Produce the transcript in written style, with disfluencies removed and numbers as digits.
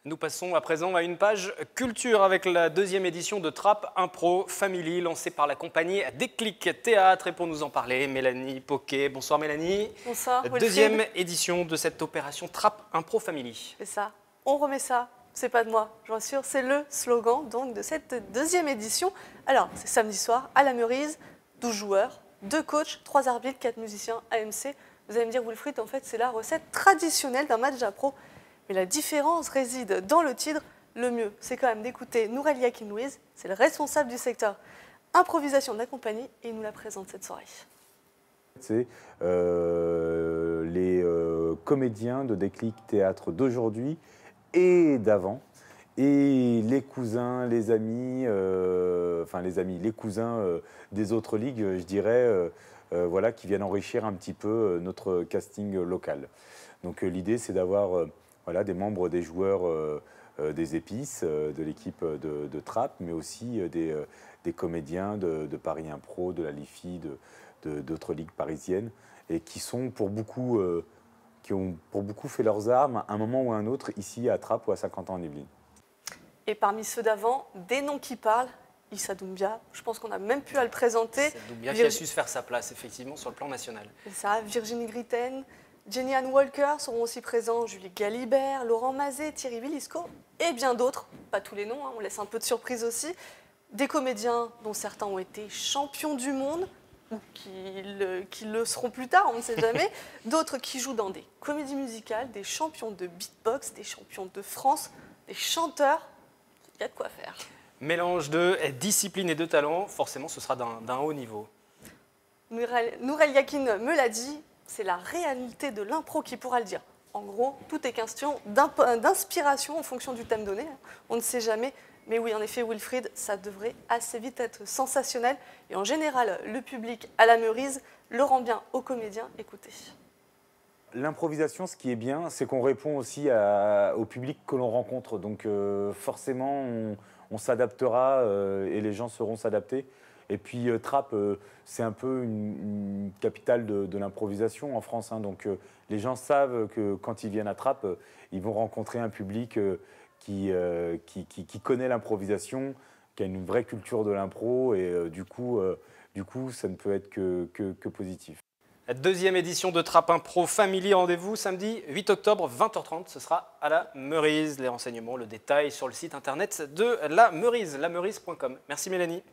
Nous passons à présent à une page culture avec la deuxième édition de Trap Impro Family lancée par la compagnie Déclic Théâtre. Et pour nous en parler, Mélanie Poquet. Bonsoir Mélanie. Bonsoir Wilfried. Deuxième édition de cette opération Trap Impro Family. C'est ça, on remet ça, c'est pas de moi, je vous rassure, c'est le slogan donc de cette deuxième édition. Alors, c'est samedi soir à la Meurise, 12 joueurs, 2 coachs, 3 arbitres, 4 musiciens, AMC. Vous allez me dire Wilfried, en fait c'est la recette traditionnelle d'un match d'impro. Mais la différence réside dans le titre. Le mieux, c'est quand même d'écouter Nourel Yakin Louise, c'est le responsable du secteur improvisation de la compagnie et il nous la présente cette soirée. C'est les comédiens de Déclic Théâtre d'aujourd'hui et d'avant, et les cousins, les amis, les cousins des autres ligues, je dirais, voilà, qui viennent enrichir un petit peu notre casting local. Donc l'idée, c'est d'avoir voilà, des membres, des joueurs des épices, de l'équipe de Trap, mais aussi des comédiens de Paris Impro, de la LIFI, d'autres ligues parisiennes, et qui sont pour beaucoup, qui ont pour beaucoup fait leurs armes à un moment ou à un autre, ici à Trap ou à 50 ans en Yvelines. Et parmi ceux d'avant, des noms qui parlent. Issa Doumbia, je pense qu'on n'a même pu à le présenter. Issa Doumbia qui a su se faire sa place effectivement sur le plan national. C'est ça, Virginie Gritten, Jenny Ann Walker seront aussi présents, Julie Galibert, Laurent Mazet, Thierry Villisco et bien d'autres. Pas tous les noms, hein, on laisse un peu de surprise aussi. Des comédiens dont certains ont été champions du monde, ou qui le seront plus tard, on ne sait jamais. D'autres qui jouent dans des comédies musicales, des champions de beatbox, des champions de France, des chanteurs. Il y a de quoi faire. Mélange de discipline et de talent, forcément ce sera d'un haut niveau. Nourel Yakin me l'a dit, c'est la réalité de l'impro qui pourra le dire. En gros, tout est question d'inspiration en fonction du thème donné. On ne sait jamais. Mais oui, en effet, Wilfried, ça devrait assez vite être sensationnel. Et en général, le public à la Meurise le rend bien aux comédiens. Écoutez. L'improvisation, ce qui est bien, c'est qu'on répond aussi au public que l'on rencontre. Donc forcément, on s'adaptera et les gens sauront s'adapter. Et puis Trap, c'est un peu une capitale de l'improvisation en France. Hein. Donc les gens savent que quand ils viennent à Trap, ils vont rencontrer un public qui connaît l'improvisation, qui a une vraie culture de l'impro. Et du coup, ça ne peut être que positif. La deuxième édition de Trap Impro Family, rendez-vous samedi 8 octobre 20h30, ce sera à la Meurise. Les renseignements, le détail sur le site internet de la Meurise, lameurize.com. Merci Mélanie.